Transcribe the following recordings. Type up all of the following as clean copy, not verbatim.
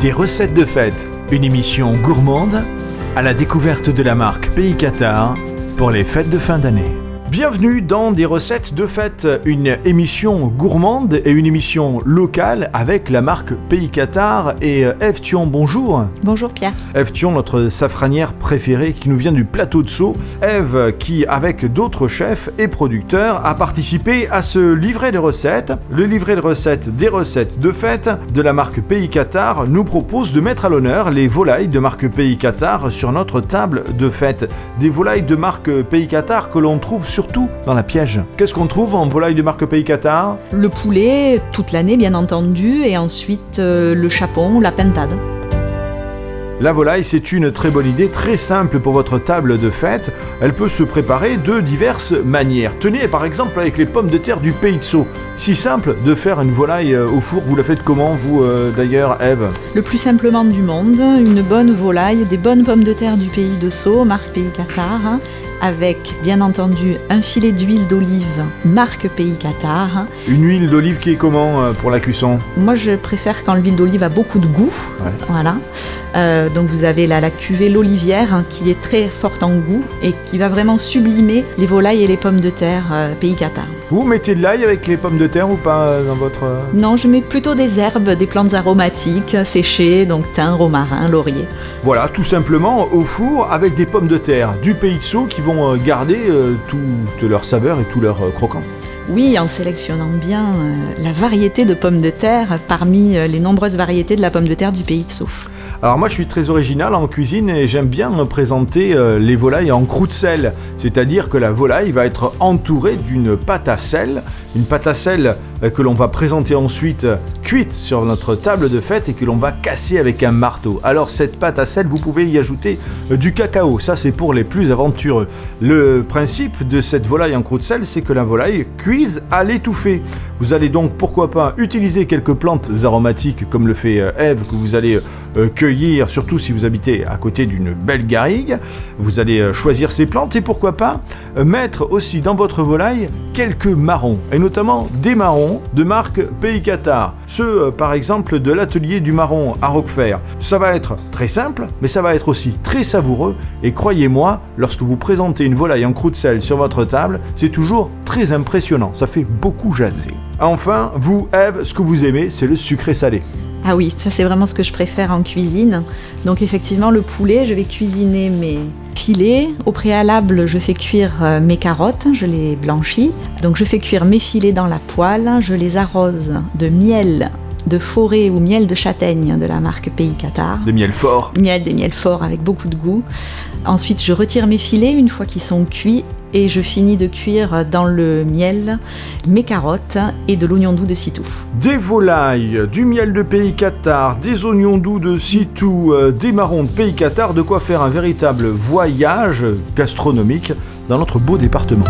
Des recettes de fête, une émission gourmande à la découverte de la marque Pays Cathare pour les fêtes de fin d'année. Bienvenue dans Des recettes de fête, une émission gourmande et une émission locale avec la marque Pays Cathare et Ève Thion, bonjour. Bonjour Pierre. Ève Thion, notre safranière préférée qui nous vient du plateau de Sceaux. Ève qui, avec d'autres chefs et producteurs, a participé à ce livret de recettes. Le livret de recettes des recettes de fête de la marque Pays Cathare nous propose de mettre à l'honneur les volailles de marque Pays Cathare sur notre table de fête. Des volailles de marque Pays Cathare que l'on trouve surtout dans la Piège. Qu'est-ce qu'on trouve en volaille de marque Pays Cathare? Le poulet, toute l'année bien entendu, et ensuite le chapon, la pintade. La volaille, c'est une très bonne idée, très simple pour votre table de fête. Elle peut se préparer de diverses manières. Tenez, par exemple, avec les pommes de terre du Pays de Sceaux. Si simple de faire une volaille au four. Vous la faites comment, vous, d'ailleurs, Ève? Le plus simplement du monde, une bonne volaille, des bonnes pommes de terre du Pays de Sceaux, marque Pays Cathare, avec, bien entendu, un filet d'huile d'olive, marque Pays Cathare. Une huile d'olive qui est comment pour la cuisson? Moi, je préfère quand l'huile d'olive a beaucoup de goût. Ouais. Voilà. Donc vous avez là la cuvée l'olivière qui est très forte en goût et qui va vraiment sublimer les volailles et les pommes de terre Pays Cathare. Vous mettez de l'ail avec les pommes de terre ou pas dans votre... Non, je mets plutôt des herbes, des plantes aromatiques séchées, donc thym, romarin, laurier. Voilà, tout simplement au four avec des pommes de terre du Pays de Sceaux qui vont garder toute leur saveur et tout leur croquant. Oui, en sélectionnant bien la variété de pommes de terre parmi les nombreuses variétés de la pomme de terre du Pays de Sceaux. Alors moi je suis très original en cuisine et j'aime bien me présenter les volailles en croûte de sel. C'est-à-dire que la volaille va être entourée d'une pâte à sel. Une pâte à sel que l'on va présenter ensuite cuite sur notre table de fête et que l'on va casser avec un marteau. Alors cette pâte à sel, vous pouvez y ajouter du cacao. Ça c'est pour les plus aventureux. Le principe de cette volaille en croûte de sel, c'est que la volaille cuise à l'étouffée. Vous allez donc pourquoi pas utiliser quelques plantes aromatiques comme le fait Ève que vous allez cueillir, surtout si vous habitez à côté d'une belle garrigue. Vous allez choisir ces plantes et pourquoi pas mettre aussi dans votre volaille quelques marrons, et notamment des marrons de marque Pays Cathare. Ceux par exemple de l'atelier du marron à Roquefort. Ça va être très simple, mais ça va être aussi très savoureux et croyez-moi, lorsque vous présentez une volaille en croûte de sel sur votre table, c'est toujours très impressionnant, ça fait beaucoup jaser. Enfin, vous Ève, ce que vous aimez, c'est le sucré salé. Ah oui, ça c'est vraiment ce que je préfère en cuisine. Donc effectivement, le poulet, je vais cuisiner mes filets. Au préalable, je fais cuire mes carottes, je les blanchis. Donc je fais cuire mes filets dans la poêle, je les arrose de miel de forêt ou miel de châtaigne de la marque Pays Cathare. Des miels forts. Des miels forts avec beaucoup de goût. Ensuite, je retire mes filets une fois qu'ils sont cuits et je finis de cuire dans le miel mes carottes et de l'oignon doux de Sitou. Des volailles, du miel de Pays Cathare, des oignons doux de Sitou, des marrons de Pays Cathare, de quoi faire un véritable voyage gastronomique dans notre beau département.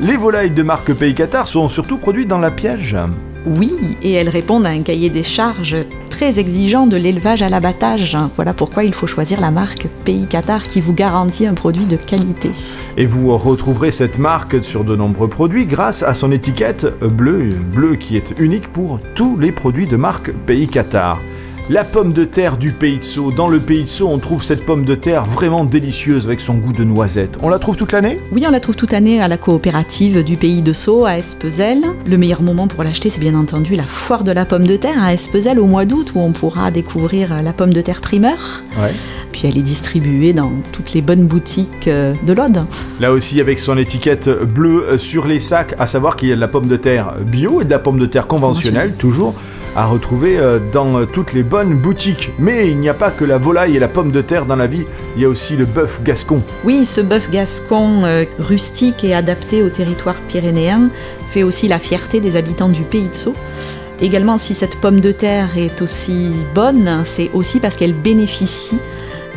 Les volailles de marque Pays Cathare sont surtout produites dans la Piège. Oui, et elles répondent à un cahier des charges très exigeant de l'élevage à l'abattage. Voilà pourquoi il faut choisir la marque Pays Cathare qui vous garantit un produit de qualité. Et vous retrouverez cette marque sur de nombreux produits grâce à son étiquette bleue qui est unique pour tous les produits de marque Pays Cathare. La pomme de terre du Pays de Sceaux. Dans le Pays de Sceaux, on trouve cette pomme de terre vraiment délicieuse avec son goût de noisette. On la trouve toute l'année? Oui, on la trouve toute l'année à la coopérative du Pays de Sceaux à Espezel. Le meilleur moment pour l'acheter, c'est bien entendu la foire de la pomme de terre à Espezel au mois d'août où on pourra découvrir la pomme de terre primeur. Ouais. Puis elle est distribuée dans toutes les bonnes boutiques de l'Aude. Là aussi avec son étiquette bleue sur les sacs, à savoir qu'il y a de la pomme de terre bio et de la pomme de terre conventionnelle, toujours à retrouver dans toutes les bonnes boutiques. Mais il n'y a pas que la volaille et la pomme de terre dans la vie, il y a aussi le bœuf gascon. Oui, ce bœuf gascon rustique et adapté au territoire pyrénéen fait aussi la fierté des habitants du Pays de Sceaux. Également, si cette pomme de terre est aussi bonne, c'est aussi parce qu'elle bénéficie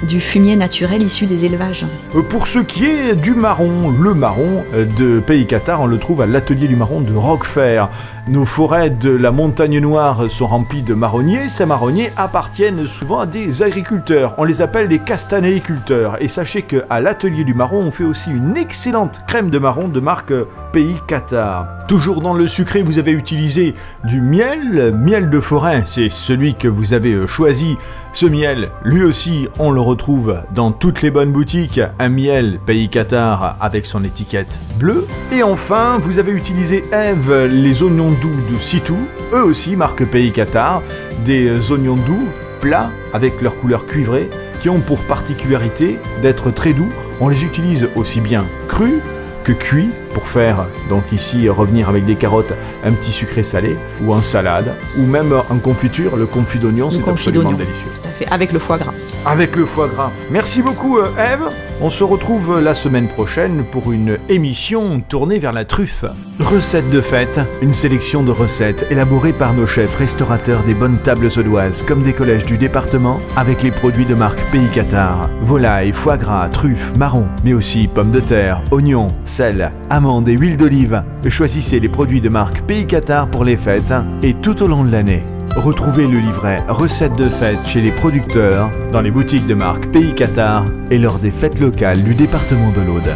du fumier naturel issu des élevages. Pour ce qui est du marron, le marron de Pays Cathare, on le trouve à l'atelier du marron de Roquefort. Nos forêts de la Montagne Noire sont remplies de marronniers. Ces marronniers appartiennent souvent à des agriculteurs. On les appelle des castanéiculteurs. Et sachez qu'à l'atelier du marron, on fait aussi une excellente crème de marron de marque Pays Qatar. Toujours dans le sucré, vous avez utilisé du miel de forêt, c'est celui que vous avez choisi. Ce miel, lui aussi, on le retrouve dans toutes les bonnes boutiques, un miel Pays Qatar avec son étiquette bleue. Et enfin, vous avez utilisé, Ève, les oignons doux de Sitou, eux aussi marque Pays Qatar, des oignons doux, plats, avec leur couleur cuivrée, qui ont pour particularité d'être très doux. On les utilise aussi bien crus que cuits pour faire, donc ici, revenir avec des carottes, un petit sucré salé, ou en salade, ou même en confiture, le confit d'oignon, c'est absolument délicieux. Tout à fait, avec le foie gras. Avec le foie gras. Merci beaucoup, Ève. On se retrouve la semaine prochaine pour une émission tournée vers la truffe. Recettes de fête, une sélection de recettes élaborées par nos chefs restaurateurs des bonnes tables audoises comme des collèges du département avec les produits de marque Pays Qatar. Volaille, foie gras, truffes, marrons, mais aussi pommes de terre, oignons, sel, amandes et huile d'olive. Choisissez les produits de marque Pays Qatar pour les fêtes et tout au long de l'année. Retrouvez le livret Recettes de fête chez les producteurs, dans les boutiques de marque Pays Qatar et lors des fêtes locales du département de l'Aude.